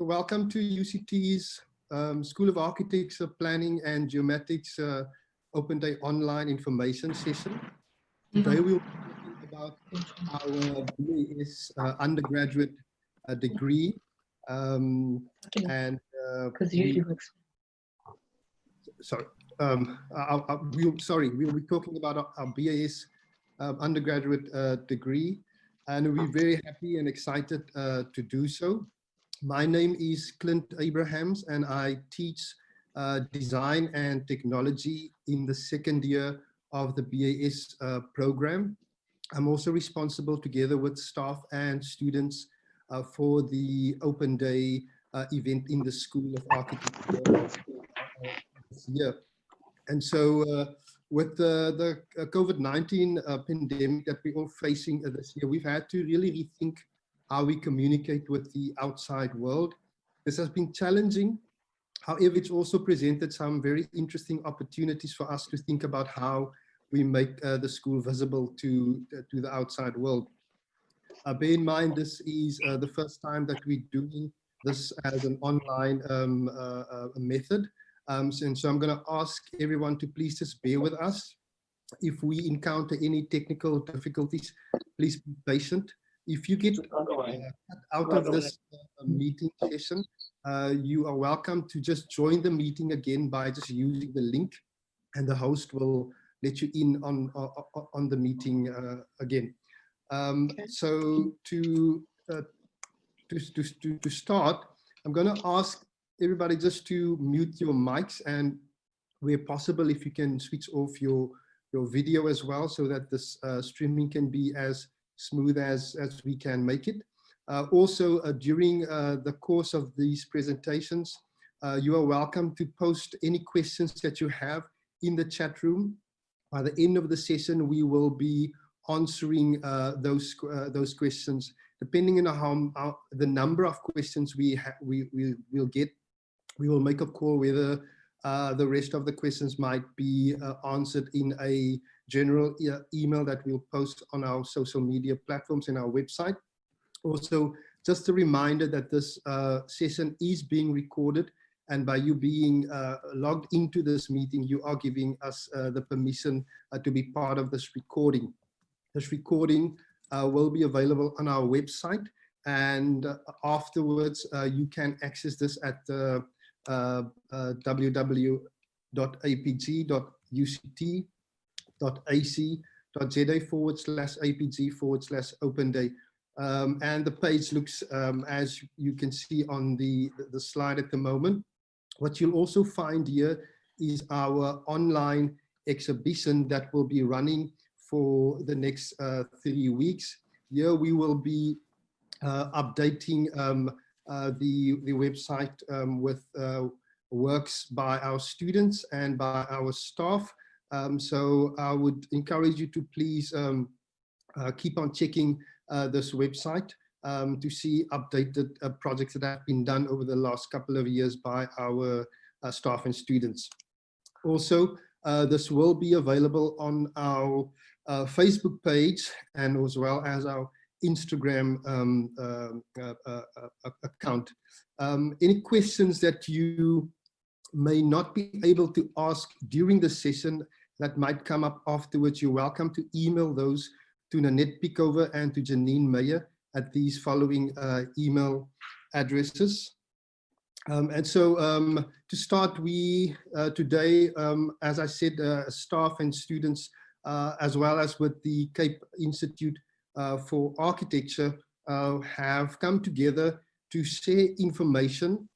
So welcome to UCT's School of Architecture, Planning and Geomatics Open Day online information session. Today we'll be talking about our BAS undergraduate degree. We'll be talking about our BAS undergraduate degree, and we're very happy and excited to do so. My name is CLINT Abrahams, and I teach design and technology in the second year of the BAS program. I'm also responsible, together with staff and students, for the Open Day event in the School of Architecture this year. And so with the COVID-19 pandemic that we're all facing this year, we've had to really rethink how we communicate with the outside world. This has been challenging. However, it's also presented some very interesting opportunities for us to think about how we make the school visible to the outside world. Bear in mind, this is the first time that we're doing this as an online method. And so I'm going to ask everyone to please just bear with us. If we encounter any technical difficulties, please be patient. If you get out of this meeting session, you are welcome to just join the meeting again by just using the link, and the host will let you in on the meeting again. So to start, I'm going to ask everybody just to mute your mics, and where possible, if you can switch off your video as well, so that this streaming can be as smooth as we can make it. Also, during the course of these presentations, you are welcome to post any questions that you have in the chat room. By the end of the session, we will be answering those questions. Depending on how the number of questions we'll get, we will make a call whether the rest of the questions might be answered in a general email that we'll post on our social media platforms and our website. Also, just a reminder that this session is being recorded, and by you being logged into this meeting, you are giving us the permission to be part of this recording. This recording will be available on our website, and afterwards you can access this at www.apg.uct.ac.za/apg/open day. And the page looks as you can see on the slide at the moment. What you'll also find here is our online exhibition that will be running for the next 3 weeks. Here we will be updating the website with works by our students and by our staff. So I would encourage you to please keep on checking this website to see updated projects that have been done over the last couple of years by our staff and students. Also, this will be available on our Facebook page, and as well as our Instagram account. Any questions that you may not be able to ask during the session that might come up afterwards, you're welcome to email those to Nanette Pickover and to Janine Meyer at these following email addresses. And so to start, we today, as I said, staff and students, as well as with the Cape Institute for Architecture, have come together to share information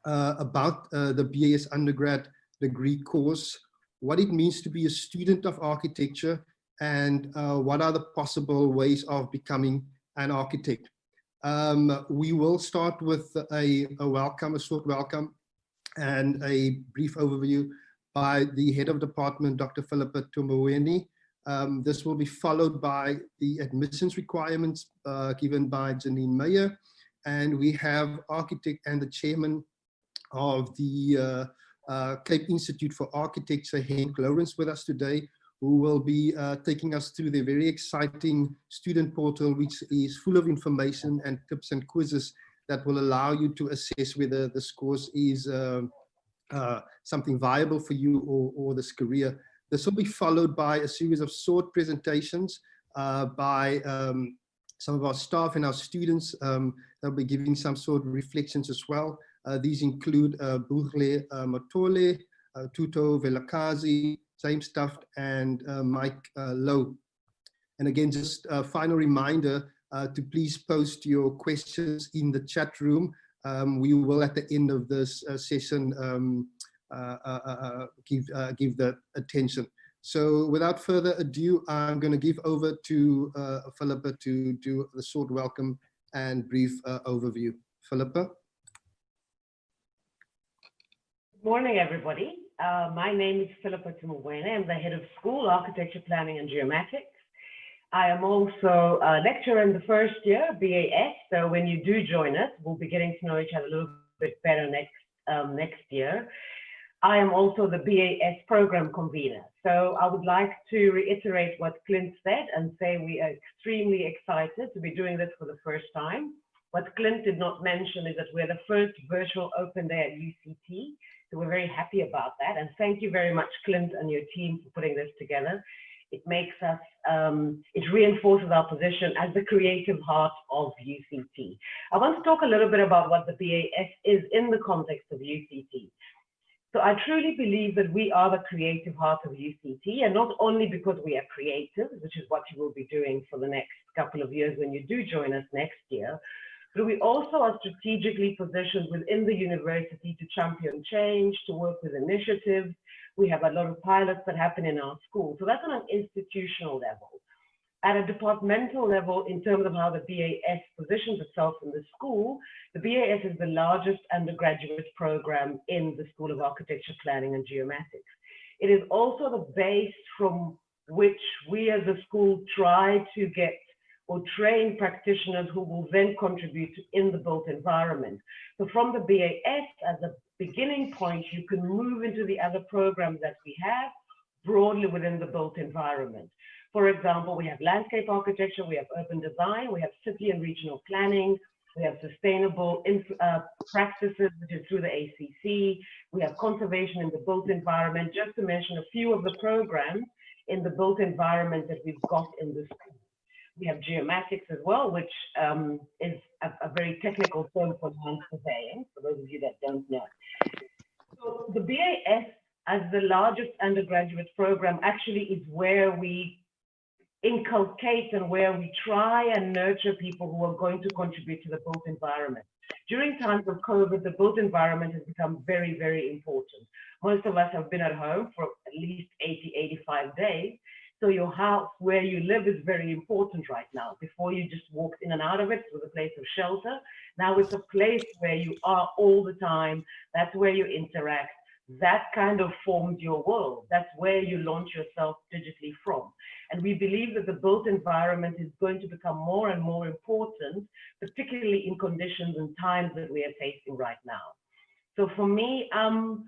about the BAS undergrad degree course, what it means to be a student of architecture, and what are the possible ways of becoming an architect. We will start with a short welcome and a brief overview by the head of department, Dr. Philippa Tumaweni. This will be followed by the admissions requirements given by Janine Meyer, and we have architect and the chairman of the Cape Institute for Architecture, Henk Lawrence, with us today, who will be taking us through the very exciting student portal, which is full of information and tips and quizzes that will allow you to assess whether this course is something viable for you or this career. This will be followed by a series of short presentations by some of our staff and our students. They'll be giving some sort of reflections as well. These include Bugle Matole, Tuto Velakazi, James TUFT, and Mike Lowe. And again, just a final reminder to please post your questions in the chat room. We will, at the end of this session, give the attention. So without further ado, I'm going to give over to Philippa to do the short welcome and brief overview. Philippa. Good morning, everybody. My name is Philippa Tumawene. I'm the head of school, architecture, planning, and geomatics. I am also a lecturer in the first year, BAS. So when you do join us, we'll be getting to know each other a little bit better next year. I am also the BAS program convener. So I would like to reiterate what Clint said and say we are extremely excited to be doing this for the first time. What Clint did not mention is that we're the first virtual open day at UCT. So we're very happy about that. And thank you very much, Clint and your team, for putting this together. It makes us, it reinforces our position as the creative heart of UCT. I want to talk a little bit about what the BAS is in the context of UCT. So I truly believe that we are the creative heart of UCT, and not only because we are creative, which is what you will be doing for the next couple of years when you do join us next year, but we also are strategically positioned within the university to champion change, to work with initiatives. We have a lot of pilots that happen in our school. So that's on an institutional level. At a departmental level, in terms of how the BAS positions itself in the school, the BAS is the largest undergraduate program in the School of Architecture, Planning, and Geomatics. It is also the base from which we as a school try to get or train practitioners who will then contribute in the built environment. So from the BAS as a beginning point, you can move into the other programs that we have broadly within the built environment. For example, we have landscape architecture, we have urban design, we have city and regional planning, we have sustainable practices, which is through the ACC, we have conservation in the built environment, just to mention a few of the programs in the built environment that we've got in the school. We have geomatics as well, which is a very technical term for land surveying, for those of you that don't know. So the BAS, as the largest undergraduate program, actually is where we inculcate and where we try and nurture people who are going to contribute to the built environment. During times of COVID, the built environment has become very, very important. Most of us have been at home for at least 80, 85 days. So your house, where you live, is very important right now. Before you just walked in and out of it, it was a place of shelter. Now it's a place where you are all the time. That's where you interact. That kind of forms your world. That's where you launch yourself digitally from. And we believe that the built environment is going to become more and more important, particularly in conditions and times that we are facing right now. So for me, I'm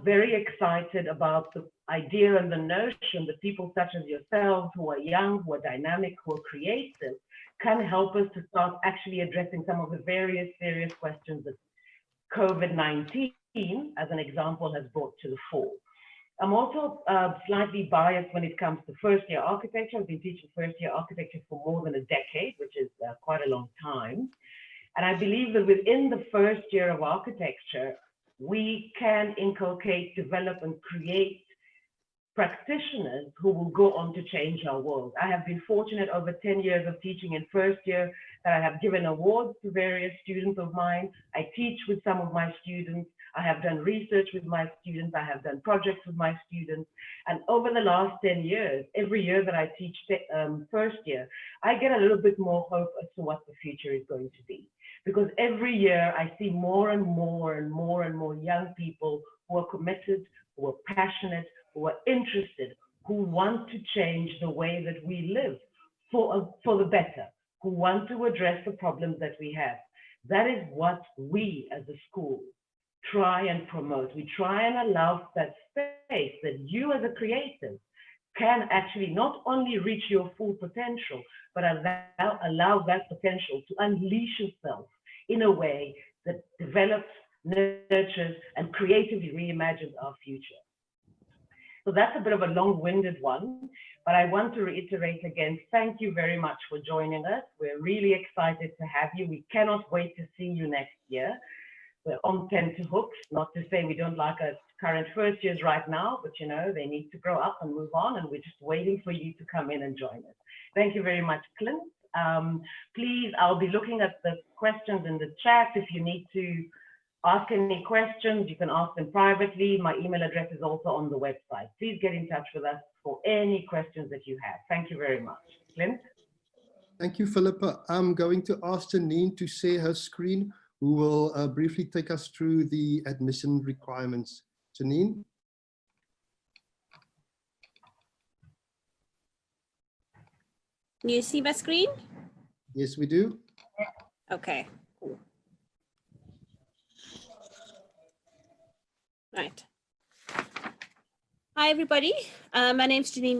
very excited about the idea and the notion that people such as yourselves, who are young, who are dynamic, who are creative, can help us to start actually addressing some of the various serious questions that COVID-19, as an example, has brought to the fore. I'm also slightly biased when it comes to first-year architecture. I've been teaching first-year architecture for more than a decade, which is quite a long time. And I believe that within the first year of architecture, we can inculcate, develop, and create practitioners who will go on to change our world. I have been fortunate over 10 years of teaching in first year that I have given awards to various students of mine. I teach with some of my students. I have done research with my students. I have done projects with my students. And over the last 10 years, every year that I teach first year, I get a little bit more hope as to what the future is going to be. Because every year I see more and more and more and more young people who are committed, who are passionate, who are interested, who want to change the way that we live for the better, who want to address the problems that we have. That is what we as a school try and promote. We try and allow that space that you as a creative can actually not only reach your full potential, but allow that potential to unleash itself in a way that develops, nurtures, and creatively reimagines our future. So that's a bit of a long-winded one, but I want to reiterate again, thank you very much for joining us. We're really excited to have you. We cannot wait to see you next year. We're on tenterhooks, not to say we don't like our current first years right now, but you know, they need to grow up and move on, and we're just waiting for you to come in and join us. Thank you very much, Clint. Please, I'll be looking at the questions in the chat. If you need to ask any questions, you can ask them privately. My email address is also on the website. Please get in touch with us for any questions that you have. Thank you very much. Clint? Thank you, Philippa. I'm going to ask Janine to share her screen, who will briefly take us through the admission requirements. Janine? Can you see my screen? Yes, we do. Okay, cool. Right. Hi, everybody. My name is Janine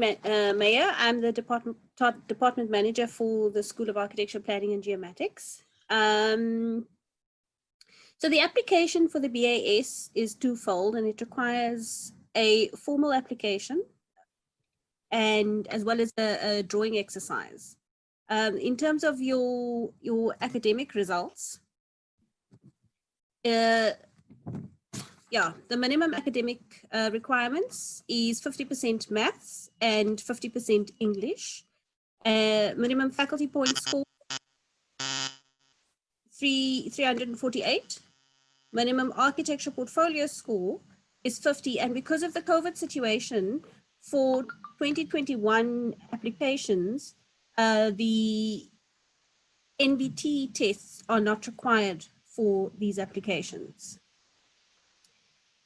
Meyer. I'm the department manager for the School of Architecture, Planning and Geomatics. So the application for the BAS is twofold, and it requires a formal application and as well as a drawing exercise. In terms of your academic results, yeah, the minimum academic requirements is 50% maths and 50% English. Minimum faculty point score, 348. Minimum architecture portfolio score is 50. And because of the COVID situation, for 2021 applications, the NBT tests are not required for these applications.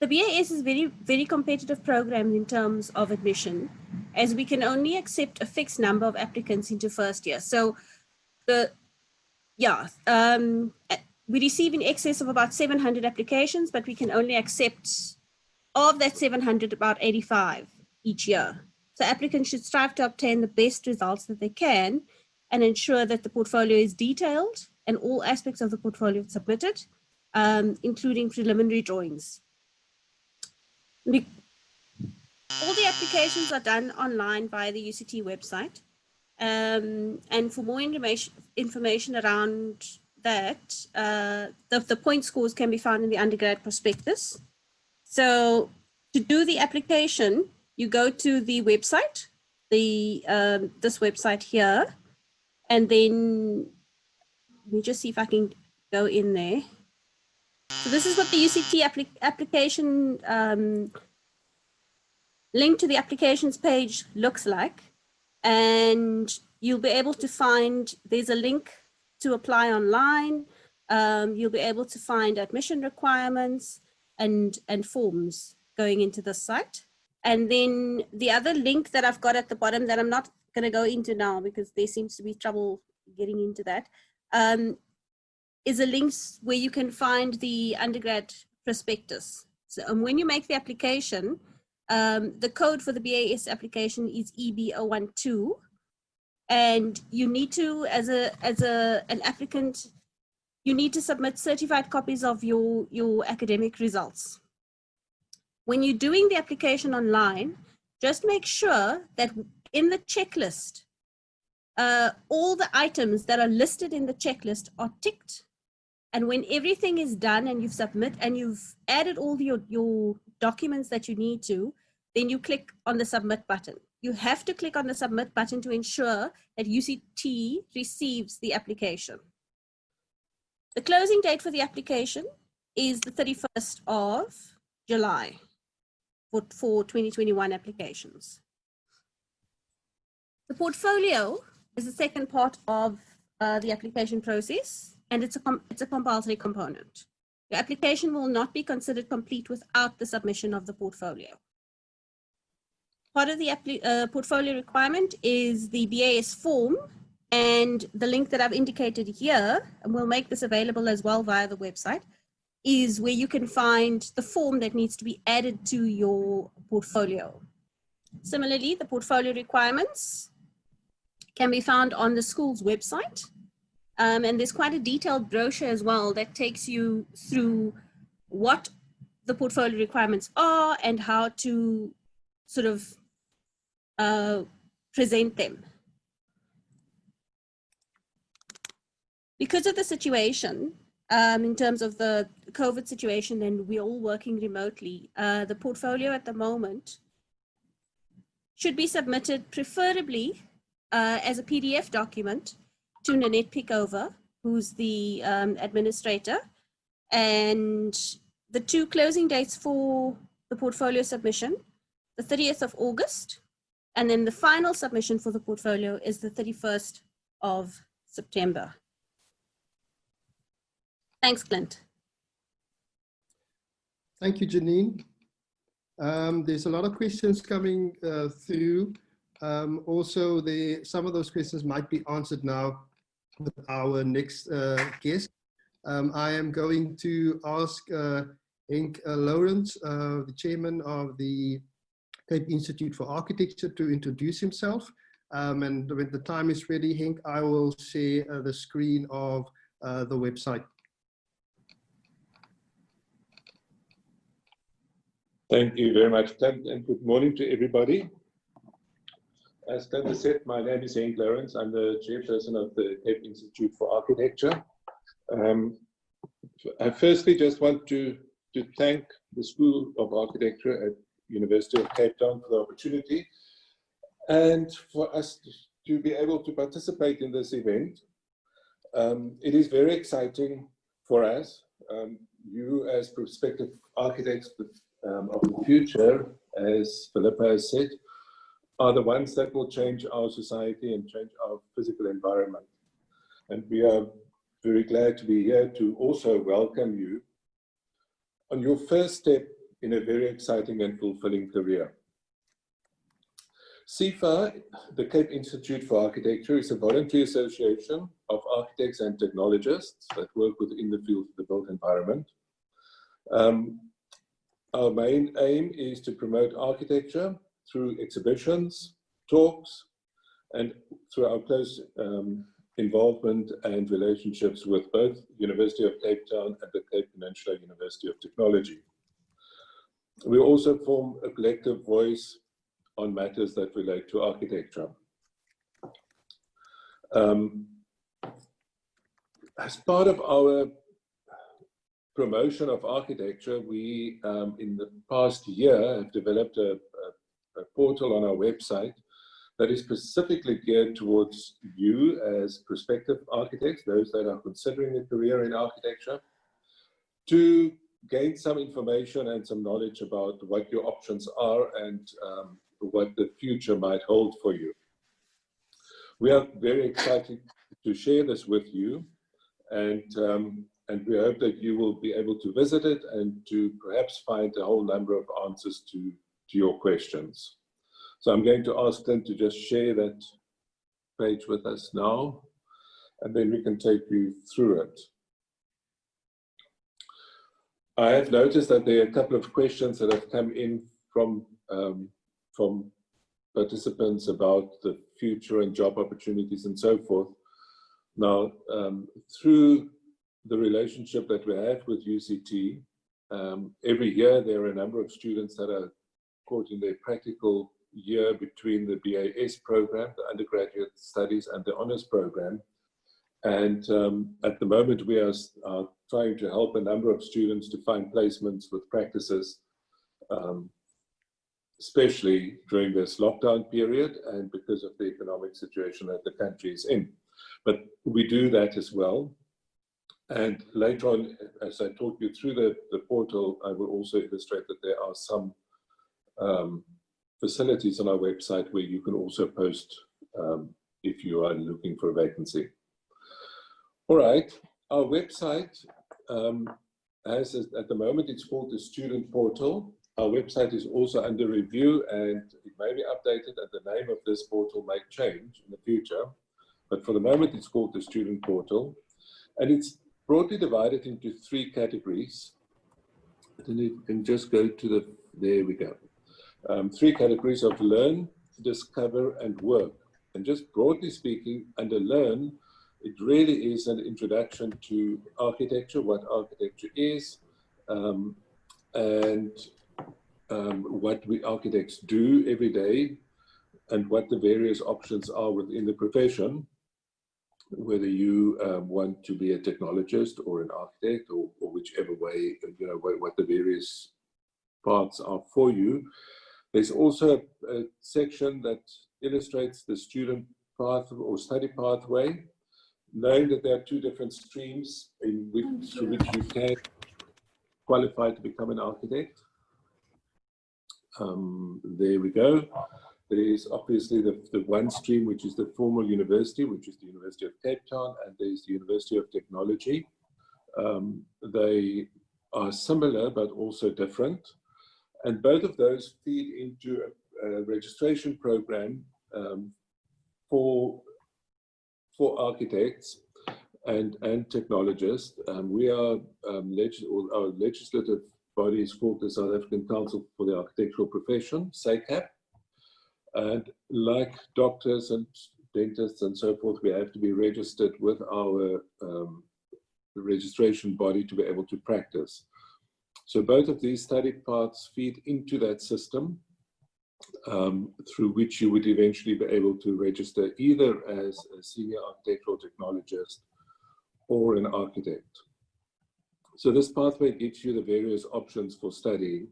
The BAS is very competitive program in terms of admission, as we can only accept a fixed number of applicants into first year. So we receive in excess of about 700 applications, but we can only accept of that 700 about 85 each year. So applicants should strive to obtain the best results that they can and ensure that the portfolio is detailed and all aspects of the portfolio submitted, including preliminary drawings. All the applications are done online via the UCT website. And for more information around that, the point scores can be found in the undergrad prospectus. So to do the application, you go to the website, this website here, and then let me just see if I can go in there. So this is what the UCT application link to the applications page looks like. And you'll be able to find, there's a link to apply online. You'll be able to find admission requirements and forms going into the site. And then the other link that I've got at the bottom that I'm not going to go into now because there seems to be trouble getting into that, is a link where you can find the undergrad prospectus. So when you make the application, the code for the BAS application is EB012, and you need to, as an applicant, you need to submit certified copies of your academic results. When you're doing the application online, just make sure that in the checklist, all the items that are listed in the checklist are ticked. And when everything is done and you've submitted and you've added all your documents that you need to, then you click on the submit button. You have to click on the submit button to ensure that UCT receives the application. The closing date for the application is the 31st of July for 2021 applications. The portfolio is the second part of the application process, and it's a compulsory component. Your application will not be considered complete without the submission of the portfolio. Part of the portfolio requirement is the BAS form, and the link that I've indicated here, and we'll make this available as well via the website, is where you can find the form that needs to be added to your portfolio. Similarly, the portfolio requirements can be found on the school's website. And there's quite a detailed brochure as well that takes you through what the portfolio requirements are and how to sort of present them. Because of the situation, in terms of the COVID situation, and we're all working remotely, the portfolio at the moment should be submitted preferably as a PDF document to Nanette Pickover, who's the administrator. And the two closing dates for the portfolio submission, the 30th of August, and then the final submission for the portfolio is the 31st of September. Thanks, Clint. Thank you, Janine. There's a lot of questions coming through. Also, some of those questions might be answered now with our next guest. I am going to ask Henk Lawrence, the chairman of the Cape Institute for Architecture, to introduce himself. And when the time is ready, Henk, I will share the screen of the website. Thank you very much, Clint, and good morning to everybody. As Clint said, my name is Henk Lawrence. I'm the chairperson of the Cape Institute for Architecture. I firstly just want to thank the School of Architecture at University of Cape Town for the opportunity and for us to be able to participate in this event. It is very exciting for us. You as prospective architects of the future, as Philippa has said, are the ones that will change our society and change our physical environment. And we are very glad to be here to also welcome you on your first step in a very exciting and fulfilling career. CIFA, the Cape Institute for Architecture, is a voluntary association of architects and technologists that work within the field of the built environment. Our main aim is to promote architecture through exhibitions, talks, and through our close involvement and relationships with both University of Cape Town and the Cape Peninsula University of Technology. We also form a collective voice on matters that relate to architecture. As part of our promotion of architecture, we, in the past year, have developed a portal on our website that is specifically geared towards you as prospective architects, those that are considering a career in architecture, to gain some information and some knowledge about what your options are and what the future might hold for you. We are very excited to share this with you, and we hope that you will be able to visit it and to perhaps find a whole number of answers to your questions. So I'm going to ask them to just share that page with us now, and then we can take you through it. I have noticed that there are a couple of questions that have come in from participants about the future and job opportunities and so forth. Now, through the relationship that we have with UCT, every year there are a number of students that are caught in their practical year between the BAS program, the undergraduate studies, and the honors program. And at the moment we are trying to help a number of students to find placements with practices, especially during this lockdown period and because of the economic situation that the country is in. But we do that as well. And later on, as I talk you through the portal, I will also illustrate that there are some facilities on our website where you can also post if you are looking for a vacancy. All right, our website has, at the moment, it's called the Student Portal. Our website is also under review and it may be updated, and the name of this portal may change in the future. But for the moment, it's called the Student Portal. And it's broadly divided into three categories. Then you can just go to the, there we go. Three categories of learn, discover, and work. And just broadly speaking, under learn, It really is an introduction to architecture, what architecture is, and what we architects do every day, and what the various options are within the profession, whether you want to be a technologist or an architect, or whichever way, what the various parts are for you. There's also a section that illustrates the student path or study pathway, knowing that there are two different streams through which you can qualify to become an architect. There we go. There is obviously the one stream, which is the formal university, which is the University of Cape Town, and there's the University of Technology. They are similar, but also different. And both of those feed into a registration program for architects and technologists. We are, our legislative body is called the South African Council for the Architectural Profession, SACAP. And like doctors and dentists and so forth, we have to be registered with our registration body to be able to practice. So both of these study paths feed into that system, through which you would eventually be able to register either as a senior architectural technologist or an architect. So this pathway gives you the various options for studying.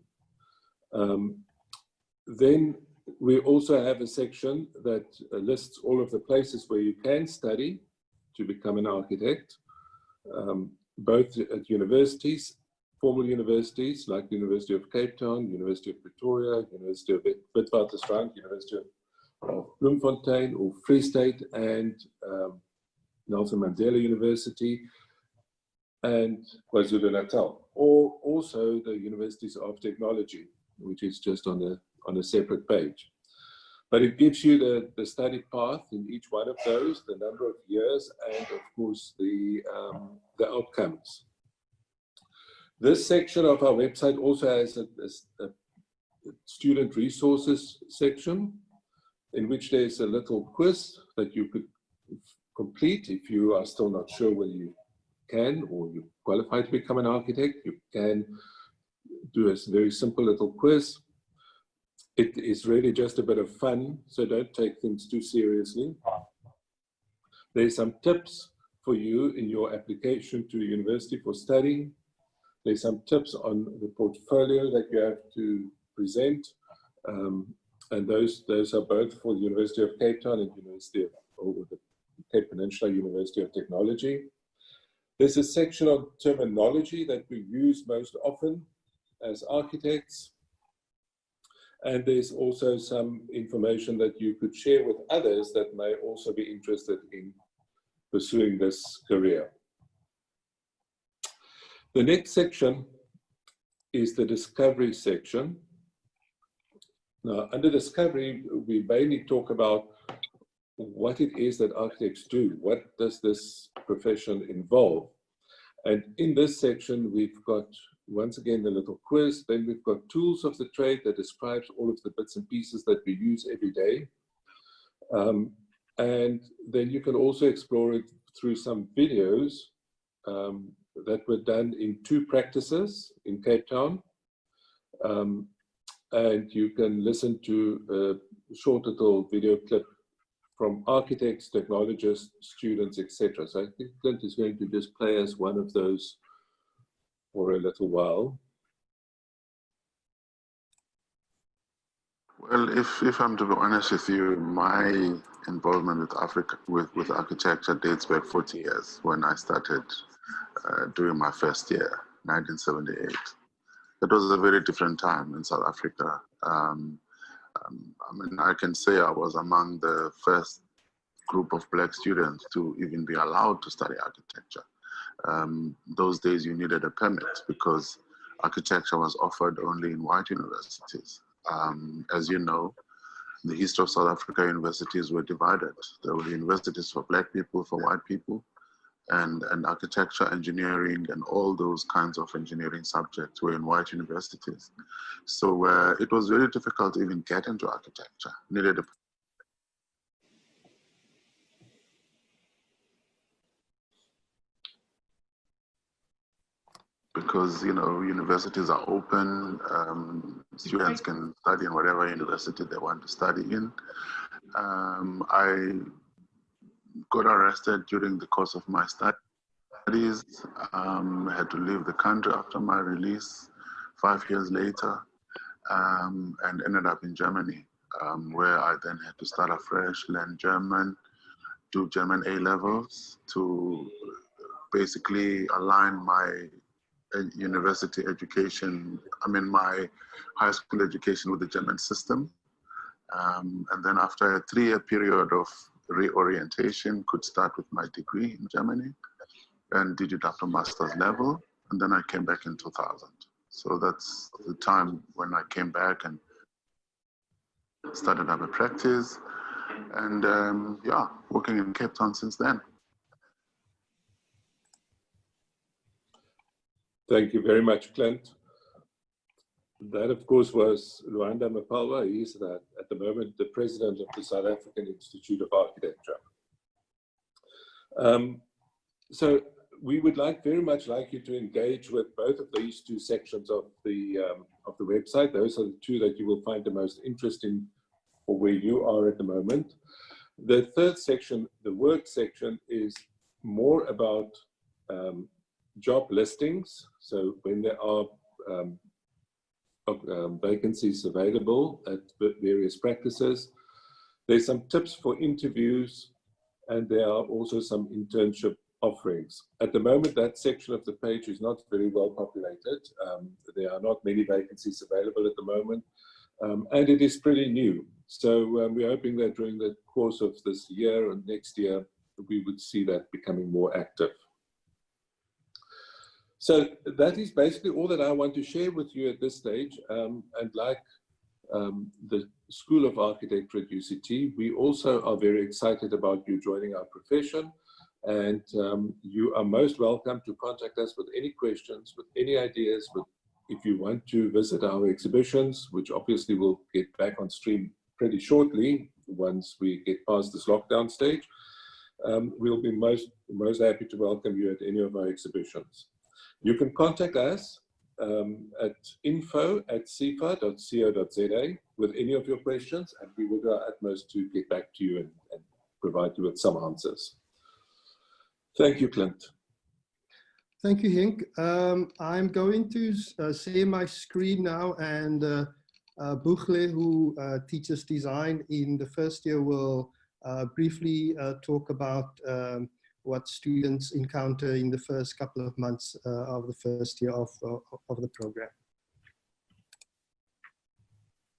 Then we also have a section that lists all of the places where you can study to become an architect, both at universities, formal universities like the University of Cape Town, University of Pretoria, University of Witwatersrand, University of Bloemfontein or Free State, and Nelson Mandela University, and KwaZulu-Natal, or also the Universities of Technology, which is just on a separate page. But it gives you the study path in each one of those, the number of years, and of course the outcomes. This section of our website also has a student resources section, in which there's a little quiz that you could complete if you are still not sure whether you can or you qualify to become an architect. You can do a very simple little quiz. It is really just a bit of fun, so don't take things too seriously. There's some tips for you in your application to the university for studying. There's some tips on the portfolio that you have to present, and those are both for the University of Cape Town and the Cape Peninsula University of Technology. There's a section on terminology that we use most often as architects, and there's also some information that you could share with others that may also be interested in pursuing this career. The next section is the discovery section. Now, under discovery, we mainly talk about what it is that architects do. What does this profession involve? And in this section, we've got, once again, the little quiz. Then we've got tools of the trade that describes all of the bits and pieces that we use every day. And then you can also explore it through some videos that were done in 2 practices in Cape Town. And you can listen to a short little video clip from architects, technologists, students, etc. So I think Clint is going to just play us one of those for a little while. Well, if I'm to be honest with you, my involvement with Africa, with architecture dates back 40 years when I started during my first year, 1978. It was a very different time in South Africa. I mean, I can say I was among the first group of Black students to even be allowed to study architecture. Those days you needed a permit because architecture was offered only in white universities. As you know, the east of South Africa universities were divided. There were universities for Black people, for white people, and architecture, engineering, and all those kinds of engineering subjects were in white universities. So it was very difficult to even get into architecture. Needed a because, you know, universities are open. Students can study in whatever university they want to study in. I got arrested during the course of my studies. Had to leave the country after my release 5 years later, and ended up in Germany, where I then had to start afresh, learn German, do German A-levels to basically align my university education, my high school education with the German system. And then after a 3-year period of reorientation, could start with my degree in Germany and did it up to master's level. And then I came back in 2000. So that's the time when I came back and started up a practice. And yeah, working in Cape Town since then. Thank you very much, Clint. That, of course, was Luanda Mapalwa. He is at the moment the president of the South African Institute of Architecture. So we would very much like you to engage with both of these two sections of the website. Those are the two that you will find the most interesting for where you are at the moment. The third section, the work section, is more about job listings. So when there are vacancies available at various practices, there's some tips for interviews, and there are also some internship offerings. At the moment, that section of the page is not very well populated. There are not many vacancies available at the moment, and it is pretty new. So we're hoping that during the course of this year and next year, we would see that becoming more active. So that is basically all that I want to share with you at this stage. And like the School of Architecture at UCT, we also are very excited about you joining our profession. And you are most welcome to contact us with any questions, with any ideas, if you want to visit our exhibitions, which obviously will get back on stream pretty shortly once we get past this lockdown stage. We'll be most happy to welcome you at any of our exhibitions. You can contact us at info@cifa.co.za with any of your questions, and we will do our utmost to get back to you and provide you with some answers. Thank you, Clint. Thank you, Henk. I'm going to share my screen now, and Buchle, who teaches design in the first year, will briefly talk about what students encounter in the first couple of months of the first year of the program.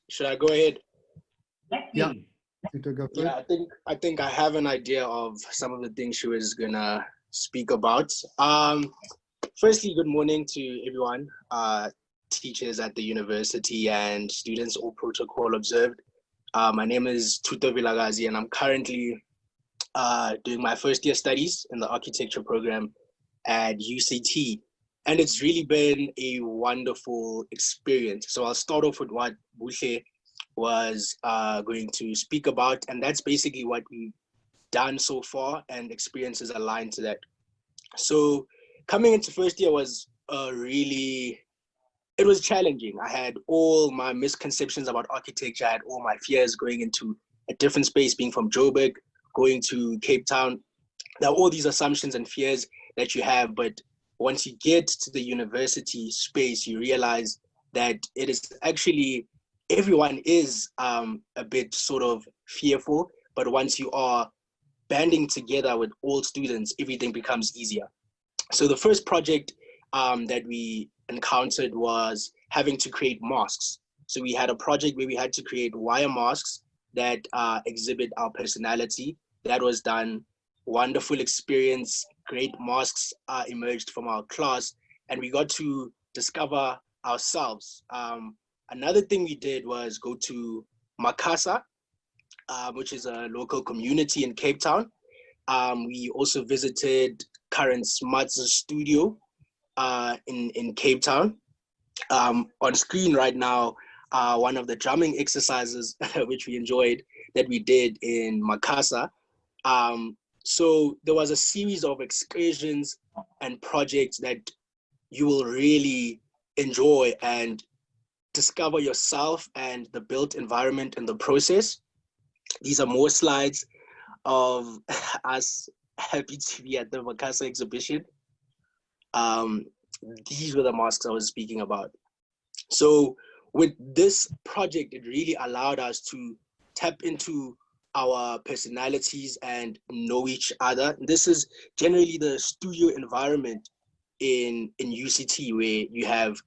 Should I go ahead? Yeah. Yeah, I think I have an idea of some of the things she was gonna speak about. Firstly, good morning to everyone, teachers at the university and students, all protocol observed. My name is Tuto Vilagazi, and I'm currently doing my first year studies in the architecture program at UCT. And it's really been a wonderful experience. So I'll start off with what Buhle was going to speak about, and that's basically what we've done so far and experiences aligned to that. So coming into first year was it was challenging. I had all my misconceptions about architecture. I had all my fears going into a different space, being from Joburg, going to Cape Town. There are all these assumptions and fears that you have, but once you get to the university space, you realize that it is actually, everyone is a bit sort of fearful, but once you are banding together with all students, everything becomes easier. So the first project that we encountered was having to create masks. So we had a project where we had to create wire masks that exhibit our personality. That was done. Wonderful experience. Great masks emerged from our class, and we got to discover ourselves. Another thing we did was go to Makasa, which is a local community in Cape Town. We also visited Karen Smuts' studio in Cape Town. On screen right now, one of the drumming exercises which we enjoyed that we did in Makasa. So there was a series of excursions and projects that you will really enjoy and discover yourself and the built environment in the process. These are more slides of us happy to be at the Makasa exhibition. These were the masks I was speaking about. So with this project, it really allowed us to tap into our personalities and know each other. This is generally the studio environment in UCT, where you have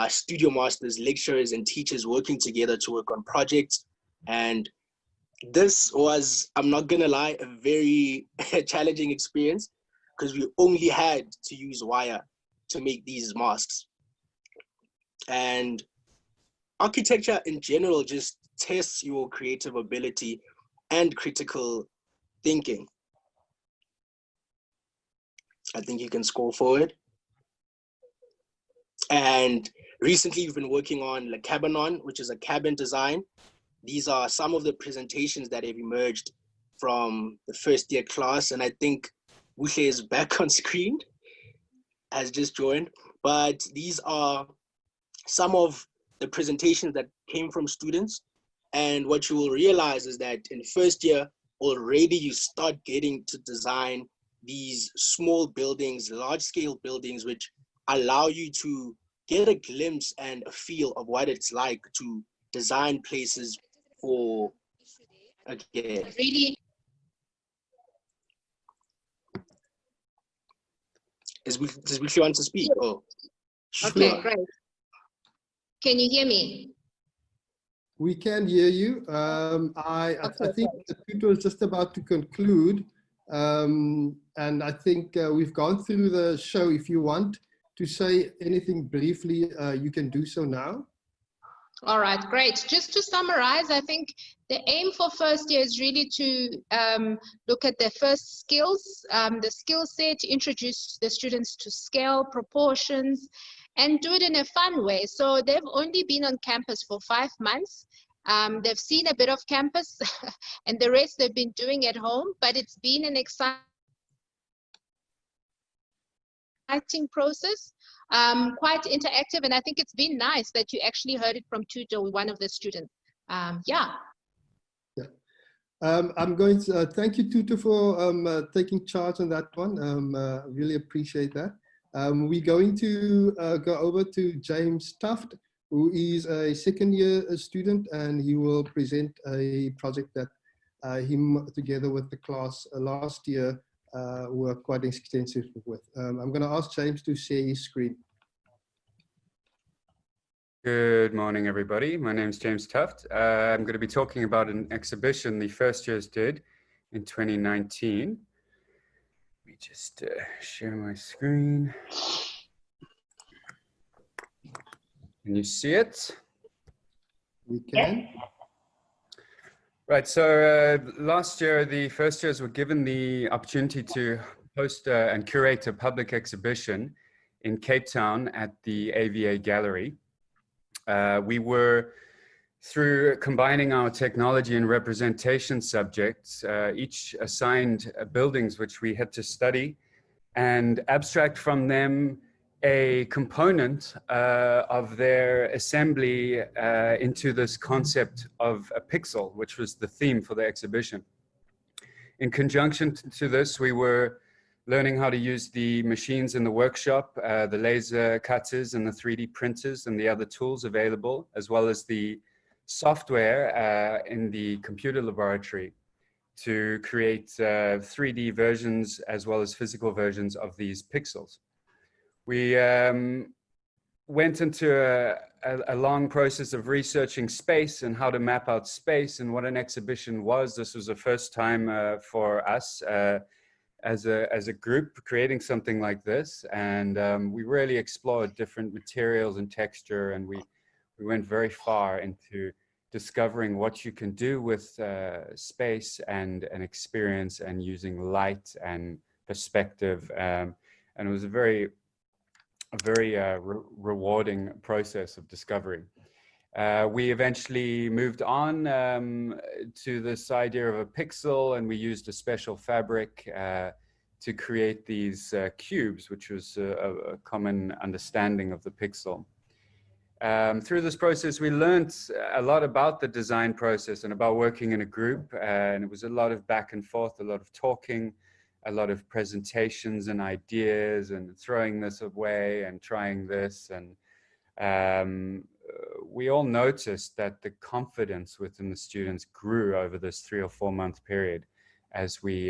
studio masters, lecturers, and teachers working together to work on projects. And this was, I'm not gonna lie, a very challenging experience, because we only had to use wire to make these masks. And architecture in general just tests your creative ability and critical thinking. I think you can scroll forward. And recently we've been working on Le Cabanon, which is a cabin design. These are some of the presentations that have emerged from the first year class. And I think Wushe is back on screen, has just joined. But these are some of the presentations that came from students. And what you will realize is that in first year, already you start getting to design these small buildings, large scale buildings, which allow you to get a glimpse and a feel of what it's like to design places for, okay. Really? Does we want to speak? Oh, Okay, Sure. great. Can you hear me? We can hear you. I think the tutor is just about to conclude. And I think we've gone through the show. If you want to say anything briefly, you can do so now. All right, great. Just to summarize, I think the aim for first year is really to look at their first skills, the skill set, introduce the students to scale, proportions, and do it in a fun way. So they've only been on campus for 5 months. They've seen a bit of campus and the rest they've been doing at home, but it's been an exciting process, quite interactive, and I think it's been nice that you actually heard it from tutor, one of the students. Yeah. I'm going to thank you, Tutor, for taking charge on that one. Really appreciate that. We're going to go over to James TUFT, who is a second year student, and he will present a project that him together with the class last year were quite extensive with. I'm going to ask James to share his screen. Good morning, everybody. My name is James TUFT. I'm going to be talking about an exhibition the first years did in 2019. Let me just share my screen. Can you see it? We can. Right, so last year, the first years were given the opportunity to host and curate a public exhibition in Cape Town at the AVA Gallery. We were, through combining our technology and representation subjects, each assigned buildings which we had to study and abstract from them a component of their assembly into this concept of a pixel, which was the theme for the exhibition. In conjunction to this, we were learning how to use the machines in the workshop, the laser cutters and the 3D printers and the other tools available, as well as the software in the computer laboratory to create 3D versions as well as physical versions of these pixels. We went into a long process of researching space and how to map out space and what an exhibition was. This was the first time for us as a group creating something like this, and we really explored different materials and texture, and we went very far into discovering what you can do with space and an experience and using light and perspective, and it was a very rewarding process of discovery. We eventually moved on to this idea of a pixel, and we used a special fabric to create these cubes, which was a common understanding of the pixel. Through this process, we learned a lot about the design process and about working in a group. And it was a lot of back and forth, a lot of talking, a lot of presentations and ideas and throwing this away and trying this. And we all noticed that the confidence within the students grew over this 3 or 4 month period as we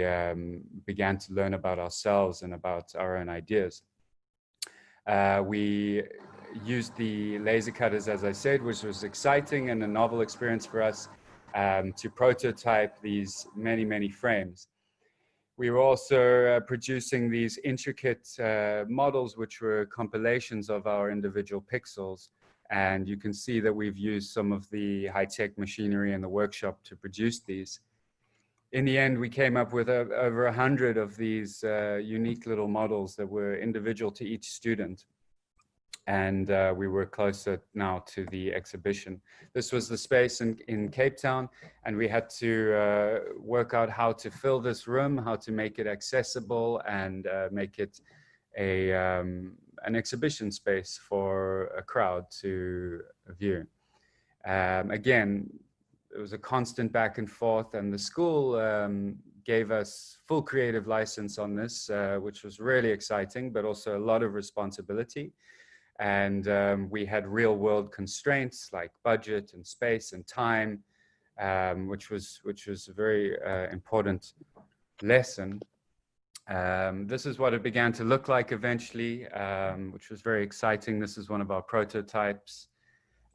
began to learn about ourselves and about our own ideas. We used the laser cutters, as I said, which was exciting and a novel experience for us to prototype these many, many frames. We were also producing these intricate models, which were compilations of our individual pixels. And you can see that we've used some of the high-tech machinery in the workshop to produce these. In the end, we came up with over 100 of these unique little models that were individual to each student. And we were closer now to the exhibition. This was the space in Cape Town, and we had to work out how to fill this room, how to make it accessible and make it an exhibition space for a crowd to view. Again, it was a constant back and forth, and the school gave us full creative license on this, which was really exciting, but also a lot of responsibility. And we had real world constraints like budget and space and time, which was a very important lesson. This is what it began to look like eventually, which was very exciting. This is one of our prototypes.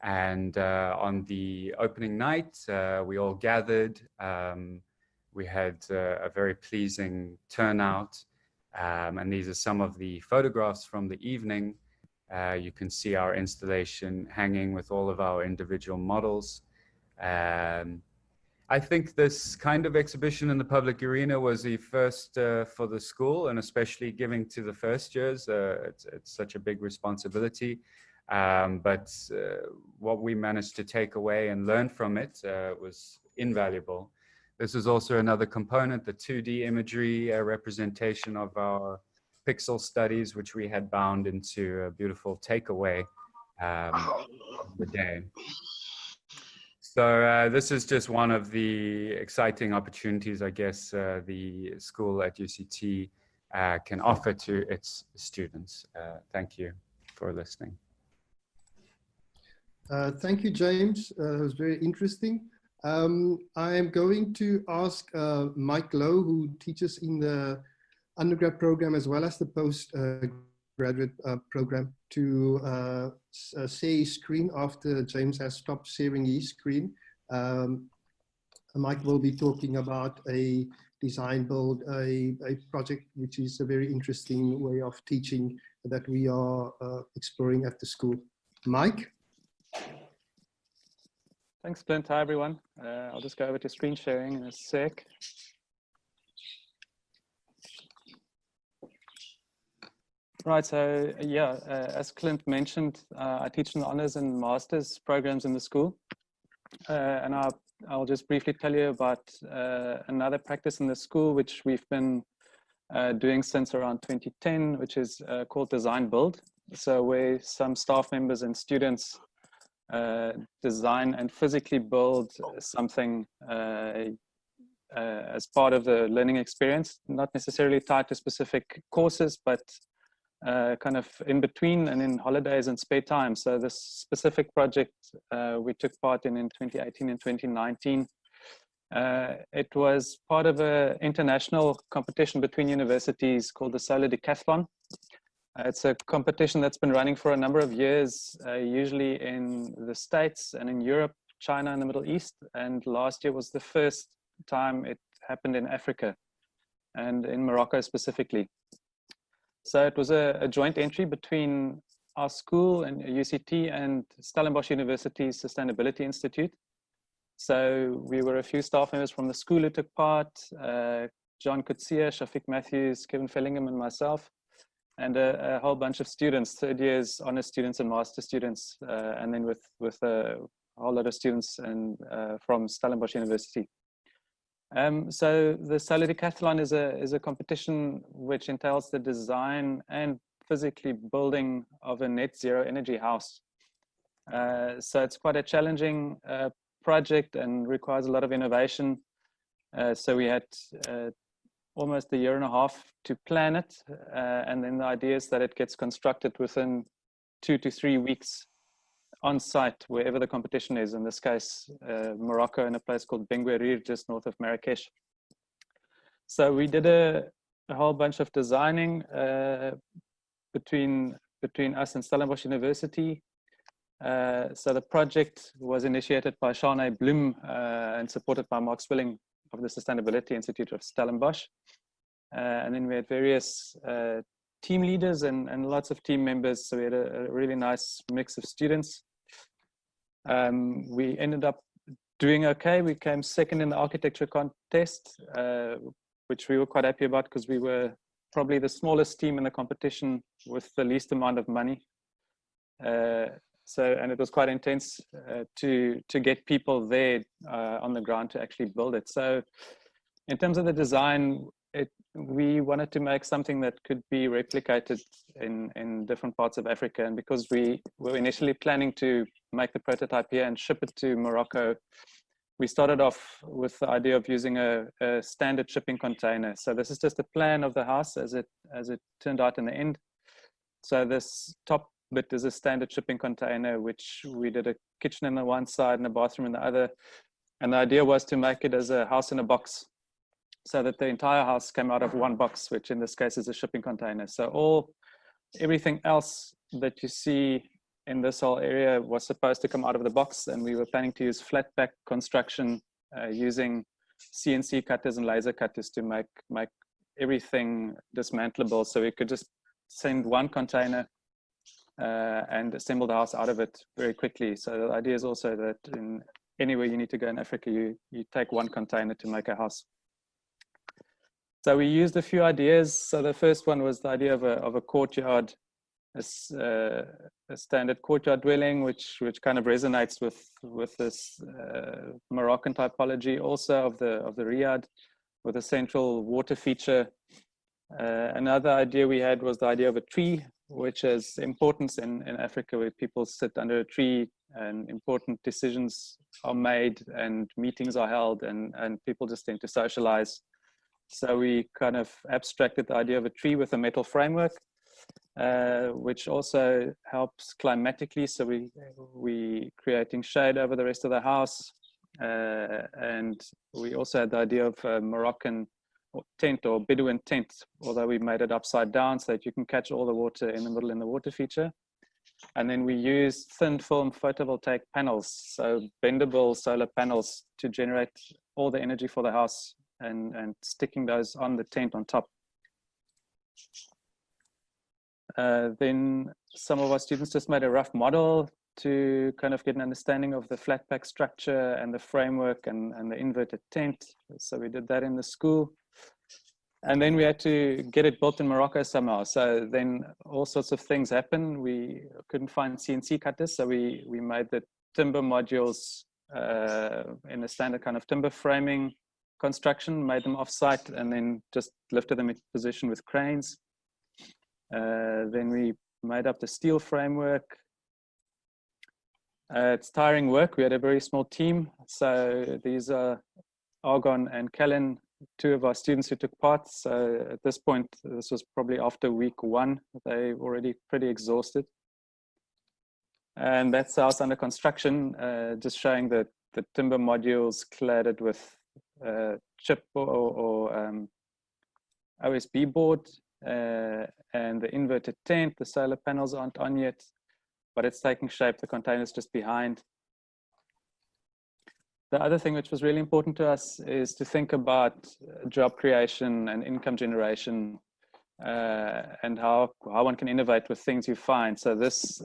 And on the opening night, we all gathered. We had a very pleasing turnout. And these are some of the photographs from the evening. You can see our installation hanging with all of our individual models. I think this kind of exhibition in the public arena was the first for the school, and especially giving to the first years. It's such a big responsibility. But what we managed to take away and learn from it was invaluable. This is also another component, the 2D imagery representation of our pixel studies, which we had bound into a beautiful takeaway of the day. So this is just one of the exciting opportunities, I guess, the school at UCT can offer to its students. Thank you for listening. Thank you, James. It was very interesting. I am going to ask Mike Lowe, who teaches in the undergrad program as well as the postgraduate program, to share his screen after James has stopped sharing his screen. Mike will be talking about a design build, a project which is a very interesting way of teaching that we are exploring at the school. Mike? Thanks, Clint. Hi, everyone. I'll just go over to screen sharing in a sec. Right, so yeah, as Clint mentioned, I teach in the honors and masters programs in the school. And I'll just briefly tell you about another practice in the school, which we've been doing since around 2010, which is called Design Build. So where some staff members and students design and physically build something as part of the learning experience, not necessarily tied to specific courses, but kind of in between and in holidays and spare time. So this specific project we took part in 2018 and 2019. It was part of an international competition between universities called the Solar Decathlon. It's a competition that's been running for a number of years, usually in the States and in Europe, China, and the Middle East. And last year was the first time it happened in Africa and in Morocco specifically. So it was a joint entry between our school and UCT and Stellenbosch University's Sustainability Institute. So we were a few staff members from the school who took part, John Kutsia, Shafiq Matthews, Kevin Fellingham, and myself, and a whole bunch of students, third years, honors students and master students, and then with a whole lot of students and from Stellenbosch University. So the Solar Decathlon is a competition which entails the design and physically building of a net zero energy house. So it's quite a challenging project and requires a lot of innovation. So we had almost a year and a half to plan it. And then the idea is that it gets constructed within 2 to 3 weeks on site, wherever the competition is. In this case, Morocco, in a place called Benguerir, just north of Marrakesh. So we did a whole bunch of designing between us and Stellenbosch University. So the project was initiated by Shanae Bloem and supported by Mark Swilling of the Sustainability Institute of Stellenbosch. And then we had various team leaders and lots of team members. So we had a really nice mix of students. We ended up doing okay. We came second in the architecture contest, which we were quite happy about because we were probably the smallest team in the competition with the least amount of money. And it was quite intense to get people there on the ground to actually build it. So in terms of the design, we wanted to make something that could be replicated in different parts of Africa. And because we were initially planning to make the prototype here and ship it to Morocco, we started off with the idea of using a standard shipping container. So this is just a plan of the house as it turned out in the end. So this top bit is a standard shipping container, which we did a kitchen on the one side and a bathroom in the other. And the idea was to make it as a house in a box, so that the entire house came out of one box, which in this case is a shipping container. So everything else that you see in this whole area was supposed to come out of the box, and we were planning to use flat pack construction using CNC cutters and laser cutters to make everything dismantleable, so we could just send one container and assemble the house out of it very quickly. So the idea is also that anywhere you need to go in Africa, you take one container to make a house. So we used a few ideas. So the first one was the idea of a courtyard, a standard courtyard dwelling, which kind of resonates with this Moroccan typology, also of the Riyadh, with a central water feature. Another idea we had was the idea of a tree, which has importance in Africa, where people sit under a tree and important decisions are made and meetings are held and people just tend to socialize. So we kind of abstracted the idea of a tree with a metal framework, which also helps climatically. So we creating shade over the rest of the house. And we also had the idea of a Moroccan tent or Bedouin tent, although we made it upside down so that you can catch all the water in the middle in the water feature. And then we used thin film photovoltaic panels, so bendable solar panels, to generate all the energy for the house and sticking those on the tent on top. Then some of our students just made a rough model to kind of get an understanding of the flat pack structure and the framework and the inverted tent. So we did that in the school. And then we had to get it built in Morocco somehow. So then all sorts of things happened. We couldn't find CNC cutters, so we made the timber modules in a standard kind of timber framing construction, made them off-site, and then just lifted them into position with cranes. Then we made up the steel framework. It's tiring work. We had a very small team. So these are Argon and Kellen, two of our students who took part. So at this point, this was probably after week 1, they were already pretty exhausted. And that's the house under construction, just showing the timber modules cladded with chip or OSB board, and the inverted tent. The solar panels aren't on yet, but it's taking shape. The container's just behind. The other thing which was really important to us is to think about job creation and income generation, and how one can innovate with things you find. So this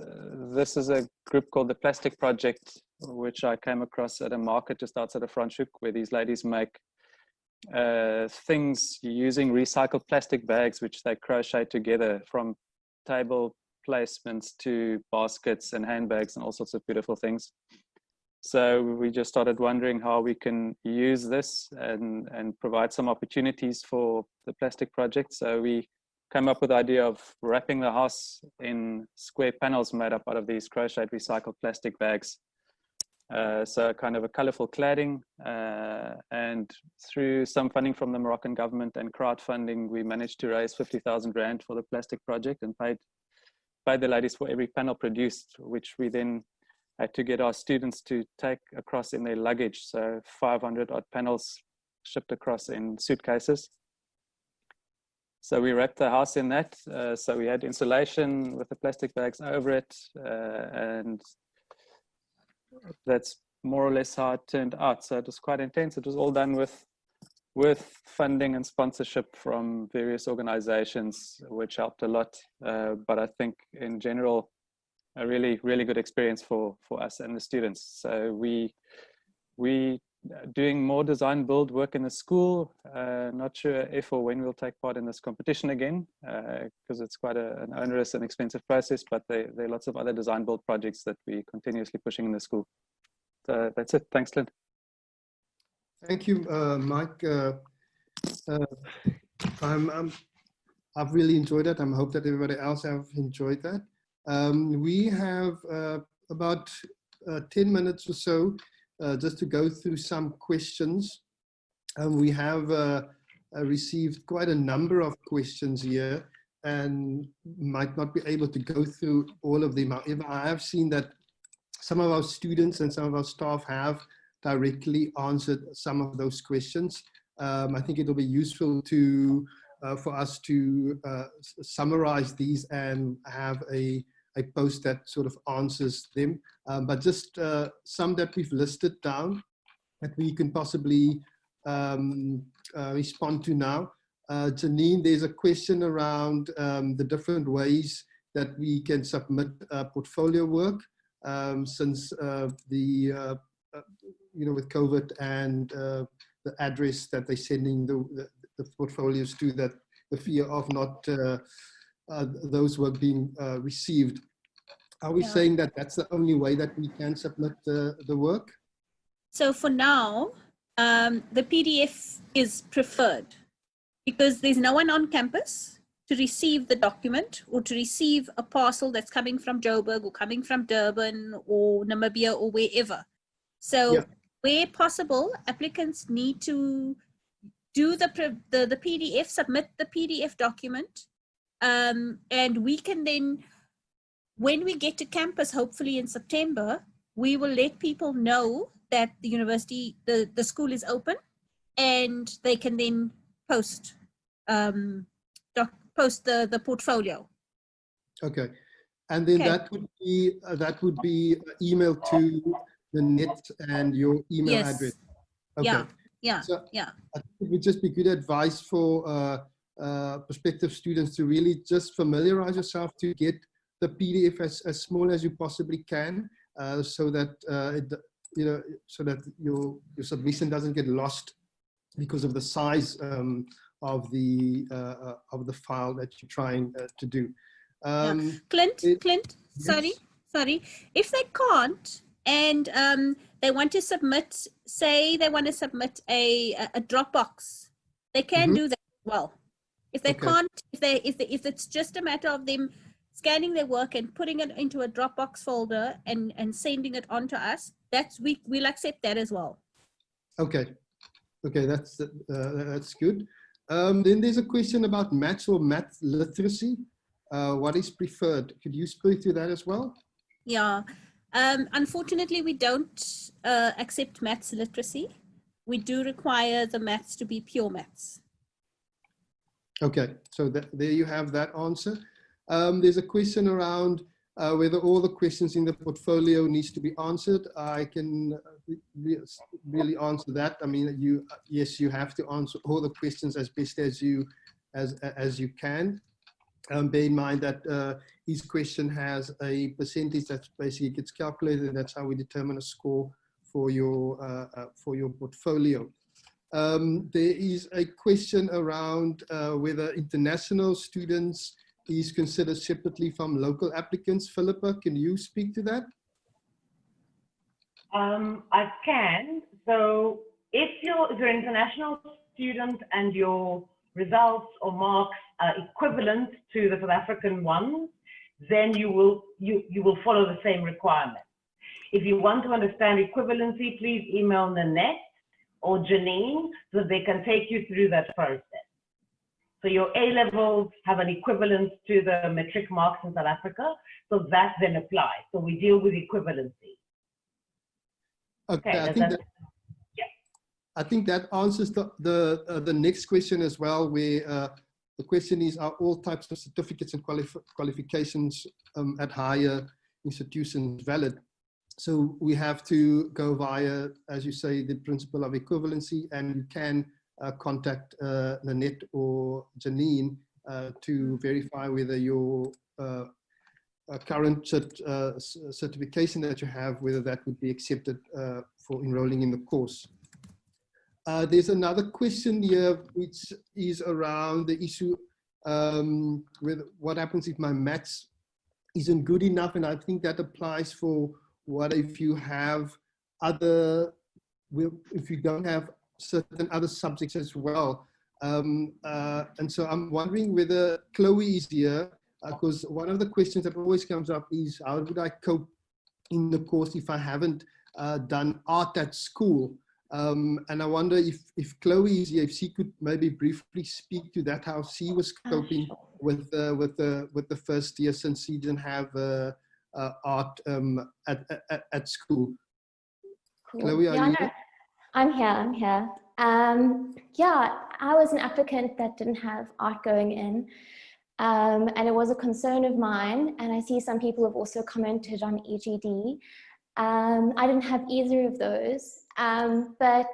is a group called the Plastic Project, which I came across at a market just outside of Franschhoek, where these ladies make things using recycled plastic bags, which they crochet together, from table placements to baskets and handbags and all sorts of beautiful things. So we just started wondering how we can use this and provide some opportunities for the plastic project. So we came up with the idea of wrapping the house in square panels made up out of these crocheted recycled plastic bags. So kind of a colorful cladding, and through some funding from the Moroccan government and crowdfunding, we managed to raise 50,000 Rand for the plastic project and paid the ladies for every panel produced, which we then had to get our students to take across in their luggage. So 500 odd panels shipped across in suitcases. So we wrapped the house in that. So we had insulation with the plastic bags over it, and that's more or less how it turned out. So it was quite intense. It was all done with funding and sponsorship from various organizations, which helped a lot. But I think in general, a really, really good experience for us and the students. So we doing more design build work in the school. Not sure if or when we'll take part in this competition again, because it's quite an onerous and expensive process, but there are lots of other design build projects that we're continuously pushing in the school. So that's it. Thanks, Clint. Thank you, Mike. I've really enjoyed it. I hope that everybody else have enjoyed that. We have about 10 minutes or so just to go through some questions. We have received quite a number of questions here and might not be able to go through all of them. However, I have seen that some of our students and some of our staff have directly answered some of those questions. I think it'll be useful to for us to summarize these and have a post that sort of answers them. But just some that we've listed down that we can possibly respond to now. Janine, there's a question around the different ways that we can submit portfolio work since with COVID and the address that they're sending the portfolios to, that the fear of not those work being received. Are we saying that that's the only way that we can submit the work? So for now, the PDF is preferred because there's no one on campus to receive the document or to receive a parcel that's coming from Joburg or coming from Durban or Namibia or wherever. So where possible, applicants need to do the PDF, submit the PDF document, and we can then, when we get to campus, hopefully in September, we will let people know that the university, the school is open, and they can then post the portfolio. Okay, and then that would be emailed to the net and your email address. Okay. So I think it would just be good advice for prospective students to really just familiarize yourself to get the PDF as small as you possibly can, so that so that your submission doesn't get lost because of the size of the file that you're trying to do. Clint, yes. sorry. If they can't and they want to submit, say they want to submit a Dropbox, they can do that as well. If they can't, if it's just a matter of them scanning their work and putting it into a Dropbox folder and sending it on to us, we'll accept that as well. Okay, that's good. Then there's a question about maths or math literacy. What is preferred? Could you speak to that as well? Yeah, unfortunately, we don't accept maths literacy. We do require the maths to be pure maths. Okay, so there you have that answer. There's a question around whether all the questions in the portfolio needs to be answered. I can really answer that. I mean, yes, you have to answer all the questions as best as you can. Bear in mind that each question has a percentage that basically gets calculated, and that's how we determine a score for your portfolio. There is a question around whether international students is considered separately from local applicants. Philippa, can you speak to that? I can. So if you're an international student and your results or marks are equivalent to the South African ones, then you will follow the same requirements. If you want to understand equivalency, please email Nanette or Janine so they can take you through that process. So your A levels have an equivalence to the matric marks in South Africa, so that then applies. So we deal with equivalency. Okay, I think that answers the next question as well, where the question is, are all types of certificates and qualifications at higher institutions valid? So we have to go via, as you say, the principle of equivalency, and you can contact Nanette or Janine to verify whether your current certification that you have, whether that would be accepted for enrolling in the course. There's another question here, which is around the issue with what happens if my maths isn't good enough, and I think that applies for what if you have other, if you don't have certain other subjects as well. And so I'm wondering whether Chloe is here, because one of the questions that always comes up is, how would I cope in the course if I haven't done art at school? And I wonder if Chloe is here, if she could maybe briefly speak to that, how she was coping with the first year, since she didn't have art at school. Cool. Chloe, are you here? I'm here. Yeah, I was an applicant that didn't have art going in. And it was a concern of mine. And I see some people have also commented on EGD. I didn't have either of those. But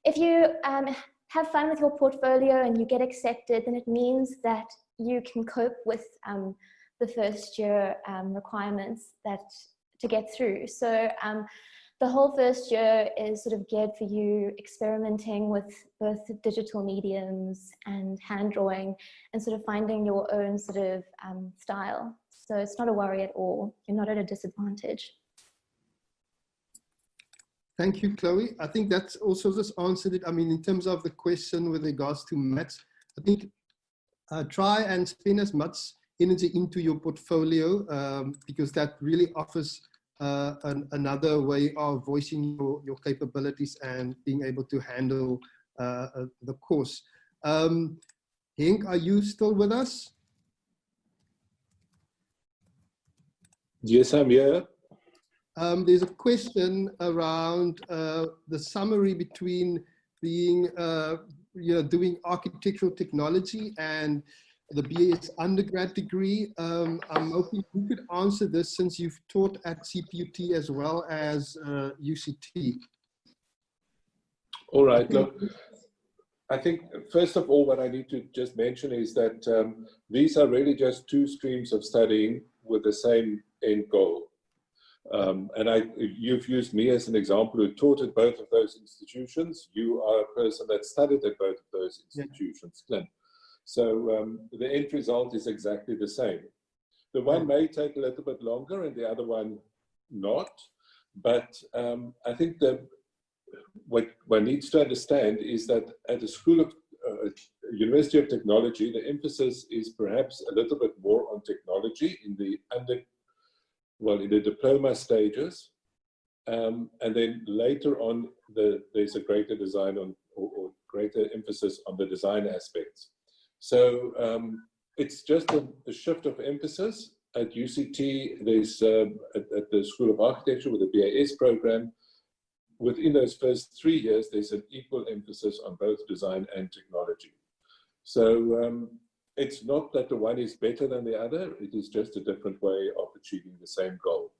if you have fun with your portfolio and you get accepted, then it means that you can cope with the first year requirements to get through. So the whole first year is sort of geared for you experimenting with both digital mediums and hand drawing and sort of finding your own sort of style. So it's not a worry at all. You're not at a disadvantage. Thank you, Chloe. I think that's also just answered it. I mean, in terms of the question with regards to maths, I think try and spend as much energy into your portfolio because that really offers another way of voicing your capabilities and being able to handle the course. Henk, are you still with us? Yes, I'm here. There's a question around the summary between being, doing architectural technology and the BAS undergrad degree. I'm hoping you could answer this, since you've taught at CPUT as well as UCT. All right, look, I think first of all, what I need to just mention is that these are really just two streams of studying with the same end goal. And you've used me as an example who taught at both of those institutions. You are a person that studied at both of those institutions, CLINT. So the end result is exactly the same. The one may take a little bit longer and the other one not. But I think that what one needs to understand is that at the School of University of Technology, the emphasis is perhaps a little bit more on technology in the in the diploma stages, and then later on there's a greater design on or greater emphasis on the design aspects. So it's just a shift of emphasis. At UCT, there's at the School of Architecture with the BAS program, within those first 3 years, there's an equal emphasis on both design and technology. So it's not that the one is better than the other, it is just a different way of achieving the same goal.